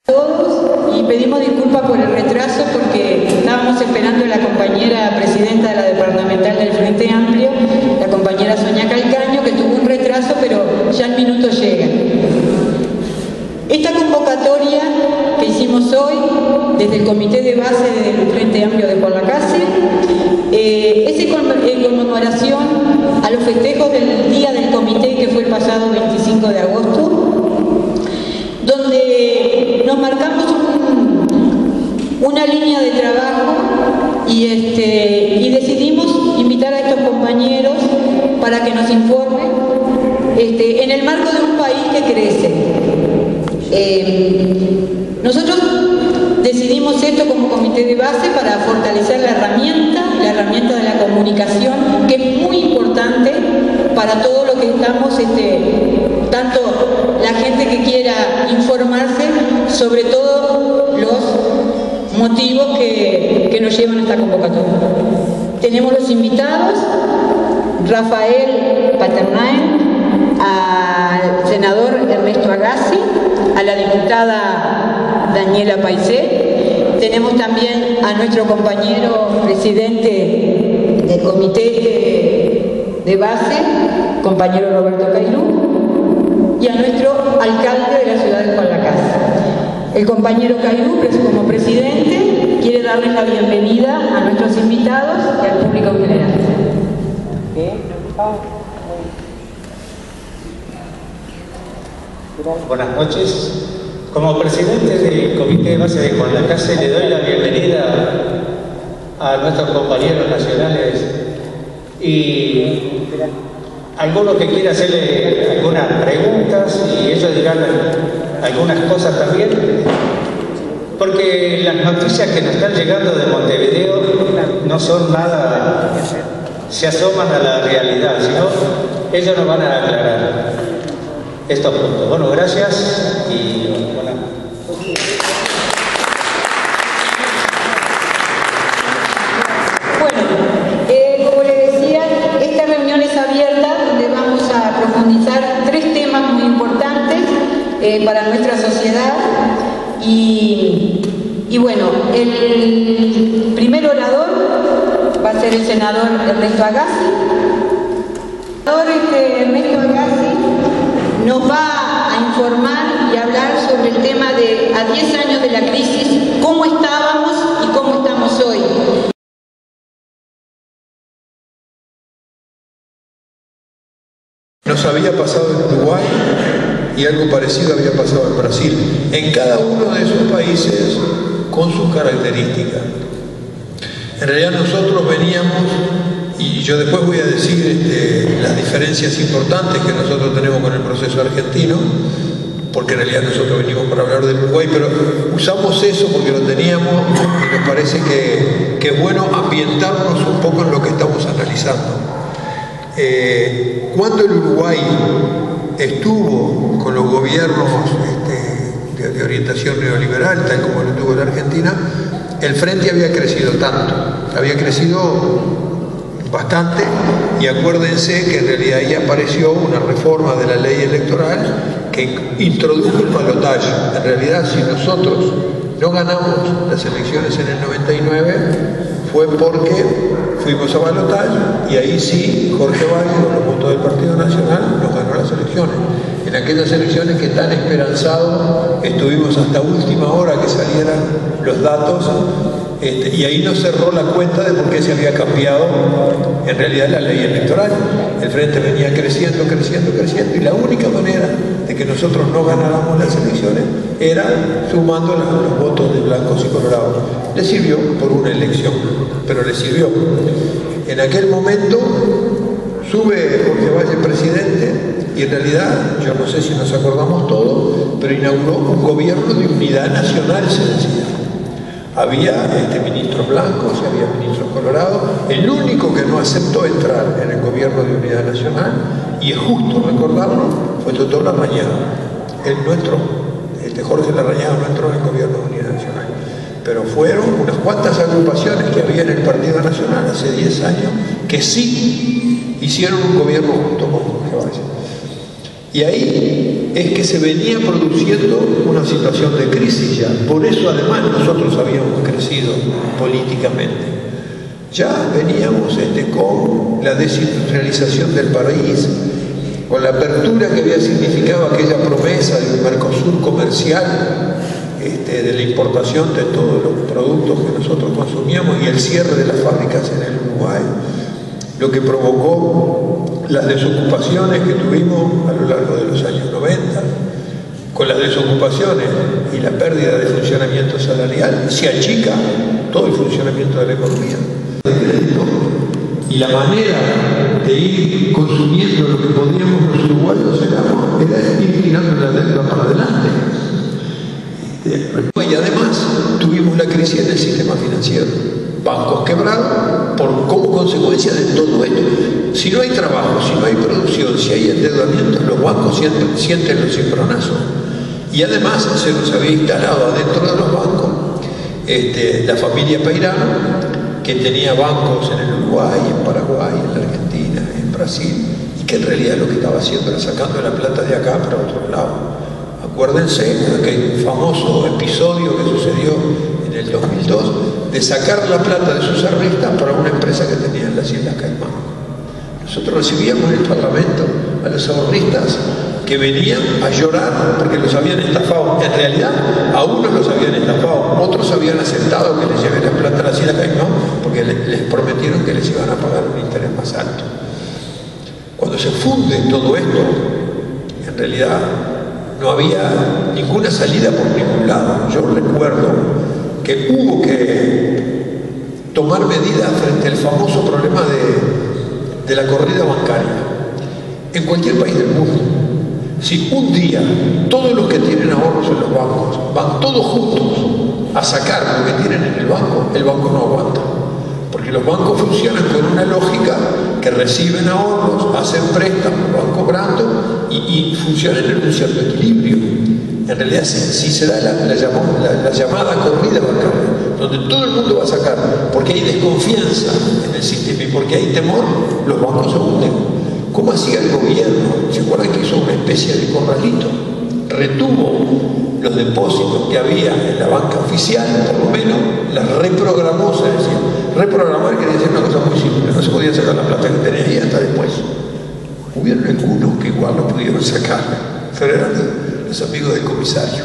Todos, y pedimos disculpas por el retraso porque estábamos esperando a la compañera presidenta de la departamental del Frente Amplio, la compañera Sonia Calcaño, que tuvo un retraso, pero ya el minuto llega. Esta convocatoria que hicimos hoy desde el Comité de Base del Frente Amplio de Juan Lacase es en conmemoración a los festejos del Día del Comité, que fue el pasado 25 de agosto, donde nos marcamos una línea de trabajo y decidimos invitar a estos compañeros para que nos informen en el marco de un país que crece. Nosotros decidimos esto como comité de base para fortalecer la herramienta de la comunicación, que es muy importante para todo lo que estamos, tanto la gente que quiera informarse sobre todo los motivos que nos llevan a esta convocatoria. Tenemos los invitados: Rafael Paternain, al senador Ernesto Agassi, a la diputada Daniela Paisé. Tenemos también a nuestro compañero presidente del comité de base, compañero Roberto Cairú, y a nuestro alcalde de la ciudad de Juan Lacase. El compañero Cairú, como presidente, quiere darles la bienvenida a nuestros invitados y al público en general. Buenas noches. Como presidente del Comité de Base de Juan Lacase, le doy la bienvenida a nuestros compañeros nacionales y algunos que quieran hacerle algunas preguntas y ellos dirán algunas cosas también, porque las noticias que nos están llegando de Montevideo no son nada, se asoman a la realidad, sino ellos nos van a aclarar estos puntos. Bueno, gracias y buenas noches. Bueno, como les decía, esta reunión es abierta, donde vamos a profundizar 3 temas muy importantes para nuestra sociedad. Y bueno, el primer orador va a ser el senador Ernesto Agassi. El senador Ernesto Agassi nos va a informar y hablar sobre el tema de, a 10 años de la crisis, cómo estábamos y cómo estamos hoy. Nos había pasado en Uruguay y algo parecido había pasado en Brasil. En cada uno de esos países con sus características. En realidad nosotros veníamos, y yo después voy a decir las diferencias importantes que nosotros tenemos con el proceso argentino, porque en realidad nosotros venimos para hablar del Uruguay, pero usamos eso porque lo teníamos y nos parece que es bueno ambientarnos un poco en lo que estamos analizando. Cuando el Uruguay estuvo con los gobiernos de orientación neoliberal, tal como lo tuvo la Argentina, el Frente había crecido tanto, había crecido bastante, y acuérdense que en realidad ahí apareció una reforma de la ley electoral que introdujo el balotaje. En realidad, si nosotros no ganamos las elecciones en el 99, fue porque fuimos a balotaje, y ahí sí Jorge Valle, con los votos del Partido Nacional, nos ganó las elecciones. En aquellas elecciones que tan esperanzados estuvimos hasta última hora que salieran los datos, y ahí nos cerró la cuenta de por qué se había cambiado en realidad la ley electoral. El Frente venía creciendo, creciendo, creciendo, y la única manera de que nosotros no ganáramos las elecciones era sumando los votos de blancos y colorados. Le sirvió por una elección, pero le sirvió. En aquel momento sube Jorge Valle presidente, y en realidad, yo no sé si nos acordamos todos, pero inauguró un gobierno de unidad nacional, se decía. Había ministros blancos y había ministros colorados. El único que no aceptó entrar en el gobierno de unidad nacional, y es justo recordarlo, fue el doctor Larrañaga. Jorge Larrañaga no entró en el gobierno de unidad nacional. Pero fueron unas cuantas agrupaciones que había en el Partido Nacional hace 10 años que sí hicieron un gobierno junto con Jorge Valle. Y ahí es que se venía produciendo una situación de crisis ya. Por eso además nosotros habíamos crecido políticamente. Ya veníamos con la desindustrialización del país, con la apertura que había significado aquella promesa de un Mercosur comercial, de la importación de todos los productos que nosotros consumíamos y el cierre de las fábricas en el Uruguay, lo que provocó las desocupaciones que tuvimos a lo largo de los años 90. Con las desocupaciones y la pérdida de funcionamiento salarial se achica todo el funcionamiento de la economía. Y la manera de ir consumiendo lo que podíamos los uruguayos era ir tirando la deuda para adelante. Y además tuvimos la crisis en el sistema financiero, bancos quebrados como consecuencia de todo esto. Si no hay trabajo, si no hay producción, si hay endeudamiento, los bancos sienten los cimbronazos. Y además se nos había instalado adentro de los bancos la familia Peirano, que tenía bancos en el Uruguay, en Paraguay, en la Argentina, en Brasil, y que en realidad lo que estaba haciendo era sacando la plata de acá para otro lado. Acuérdense de aquel famoso episodio que sucedió en el 2002 de sacar la plata de sus ahorristas para una empresa que tenía en las Islas Caimán. Nosotros recibíamos en el Parlamento a los ahorristas que venían a llorar porque los habían estafado. En realidad, a unos los habían estafado, otros habían aceptado que les lleven la plata a las Islas Caimán porque les prometieron que les iban a pagar un interés más alto. Cuando se funde todo esto, en realidad no había ninguna salida por ningún lado. Yo recuerdo que hubo que tomar medidas frente al famoso problema de la corrida bancaria. En cualquier país del mundo, si un día todos los que tienen ahorros en los bancos van todos juntos a sacar lo que tienen en el banco no aguanta. Porque los bancos funcionan con una lógica que reciben ahorros, hacen préstamos, van cobrando y funcionan en un cierto equilibrio. En realidad, si se da la llamada corrida bancaria, donde todo el mundo va a sacar, porque hay desconfianza en el sistema y porque hay temor, los bancos se hunden. ¿Cómo hacía el gobierno? ¿Se acuerdan que hizo una especie de corralito? Retuvo los depósitos que había en la banca oficial, por lo menos, las reprogramó, es decir, reprogramar quería decir una cosa muy simple, no se podía sacar la plata que tenía ahí hasta después. Hubieron algunos que igual no pudieron sacarla, pero eran los amigos del comisario.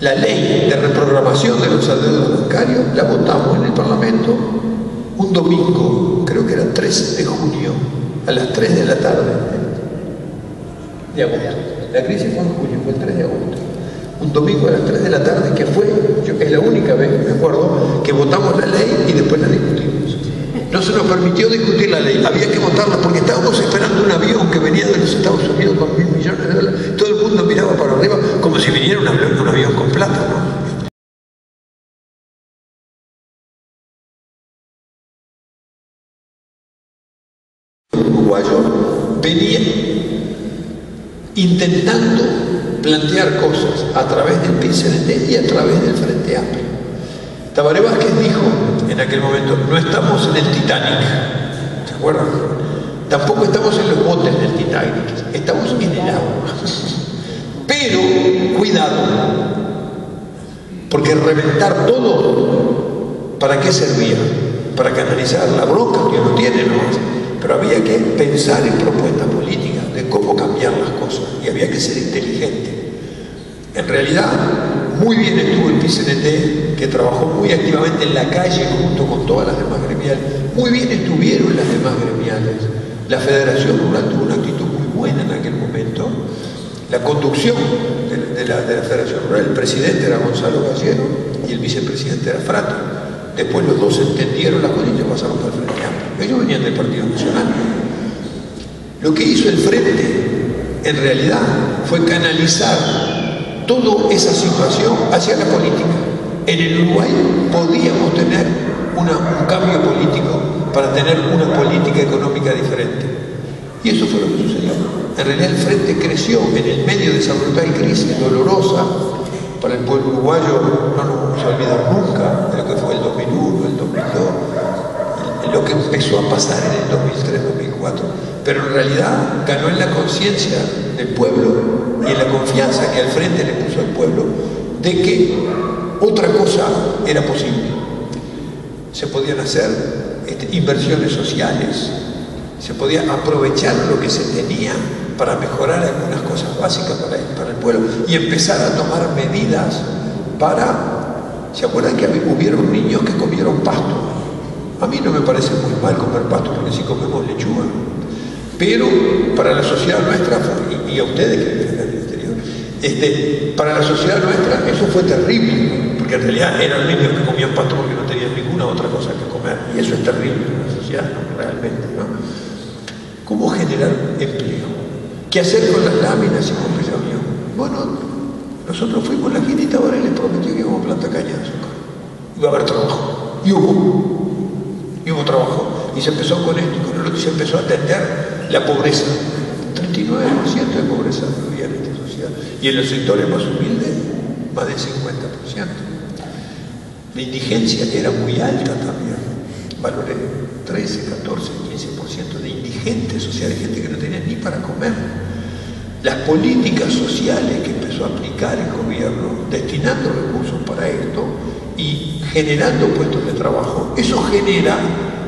La ley de reprogramación de los adeudos bancarios la votamos en el Parlamento un domingo, creo que era 3 de junio, a las 3 de la tarde de agosto. La crisis fue en junio, fue el 3 de agosto. Un domingo a las 3 de la tarde, que fue, es la única vez que me acuerdo, que votamos la ley y después la discutimos. No se nos permitió discutir la ley, había que votarla porque estábamos esperando un avión que venía de los Estados Unidos con $1.000 millones. Todo el mundo miraba para arriba como si viniera un avión con plata, ¿no? Uruguayo venía intentando plantear cosas a través del PCNT y a través del Frente Amplio. Tabaré Vázquez dijo en aquel momento, no estamos en el Titanic, ¿se acuerdan? Tampoco estamos en los botes del Titanic, estamos en el agua. Pero, cuidado, porque reventar todo, ¿para qué servía? Para canalizar la bronca que uno tiene, ¿no? Pero había que pensar en propuestas políticas de cómo cambiar las cosas y había que ser inteligente. En realidad, muy bien estuvo el PCNT, que trabajó muy activamente en la calle junto con todas las demás gremiales. Muy bien estuvieron las demás gremiales. La Federación Rural tuvo una actitud muy buena en aquel momento. La conducción de la Federación Rural, el presidente era Gonzalo Gallego y el vicepresidente era Frato. Después los dos entendieron las cosas y pasaron para el Frente Amplio. Ellos venían del Partido Nacional. Lo que hizo el Frente, en realidad, fue canalizar toda esa situación hacia la política. En el Uruguay podíamos tener un cambio político para tener una política económica diferente. Y eso fue lo que sucedió. En realidad el Frente creció en el medio de esa brutal crisis dolorosa para el pueblo uruguayo. No nos vamos a olvidar nunca de lo que fue el 2001, el 2002, lo que empezó a pasar en el 2003-2004. Pero en realidad ganó en la conciencia en el pueblo y en la confianza que al frente le puso al pueblo de que otra cosa era posible. Se podían hacer inversiones sociales, se podía aprovechar lo que se tenía para mejorar algunas cosas básicas para el pueblo y empezar a tomar medidas para... ¿Se acuerdan que hubieron niños que comieron pasto? A mí no me parece muy mal comer pasto porque si comemos lechuga, pero para la sociedad nuestra, y a ustedes que viven en el exterior, para la sociedad nuestra eso fue terrible, porque en realidad eran niños que comían pasto porque no tenían ninguna otra cosa que comer, y eso es terrible en la sociedad, ¿no? Realmente, ¿no? ¿Cómo generar empleo? ¿Qué hacer con las láminas y con el avión? Bueno, nosotros fuimos a la Quinita Varela y les prometió que íbamos a plantar caña de azúcar. Iba a haber trabajo. Y hubo trabajo. Y se empezó con esto y con el otro y se empezó a atender la pobreza. 39% de pobreza había en esta sociedad. Y en los sectores más humildes, más del 50%. La indigencia era muy alta también. Valores 13, 14, 15% de indigentes sociales, gente que no tenía ni para comer. Las políticas sociales que empezó a aplicar el gobierno, destinando recursos para esto y generando puestos de trabajo, eso genera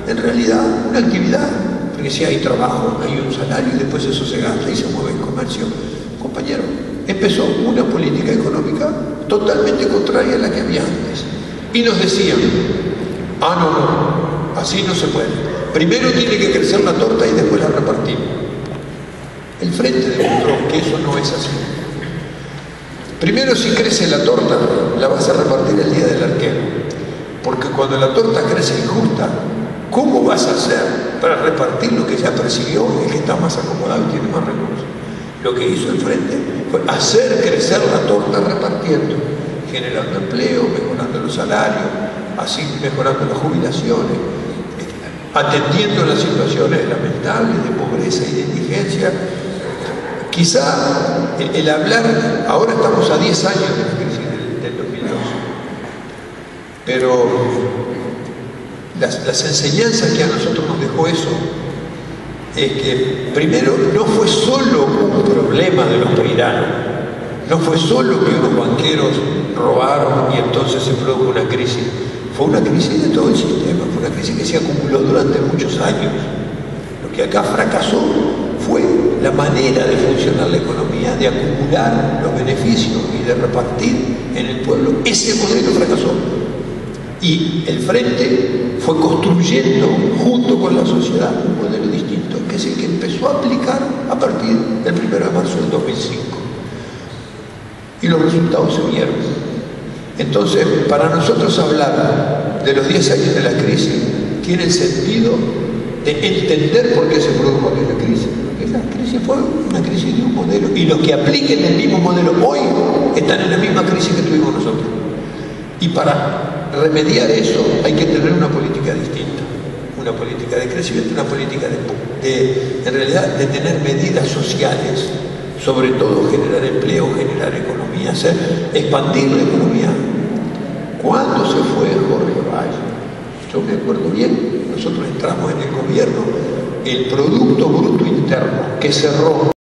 en realidad una actividad, porque si hay trabajo, hay un salario y después eso se gasta y se mueve el comercio. Compañero, empezó una política económica totalmente contraria a la que había antes. Y nos decían, no, así no se puede. Primero tiene que crecer la torta y después la repartimos. El Frente demostró que eso no es así. Primero, si crece la torta, la vas a repartir el día del arquero. Porque cuando la torta crece injusta, ¿cómo vas a hacer para repartir lo que ya percibió el que está más acomodado y tiene más recursos? Lo que hizo el Frente fue hacer crecer la torta repartiendo, generando empleo, mejorando los salarios, así mejorando las jubilaciones, atendiendo las situaciones lamentables de pobreza y de indigencia. Quizá el hablar, ahora estamos a 10 años de la crisis del 2012, pero las enseñanzas que a nosotros nos dejó eso es que primero no fue solo un problema de los peiranos, no fue solo que unos banqueros robaron y entonces se produjo una crisis, fue una crisis de todo el sistema, fue una crisis que se acumuló durante muchos años. Lo que acá fracasó fue la manera de funcionar la economía, de acumular los beneficios y de repartir en el pueblo. Ese modelo fracasó. Y el Frente fue construyendo, junto con la sociedad, un modelo distinto, que es el que empezó a aplicar a partir del 1 de marzo del 2005. Y los resultados se vieron. Entonces, para nosotros hablar de los 10 años de la crisis tiene el sentido de entender por qué se produjo aquella crisis. Porque esa crisis fue una crisis de un modelo, y los que apliquen el mismo modelo hoy están en la misma crisis que tuvimos nosotros. Y para remediar eso hay que tener una política distinta, una política de crecimiento, una política en realidad de tener medidas sociales, sobre todo generar empleo, generar economía, expandir la economía. ¿Cuándo se fue Jorge Valle? Yo me acuerdo bien, nosotros entramos en el gobierno, el Producto Bruto Interno que cerró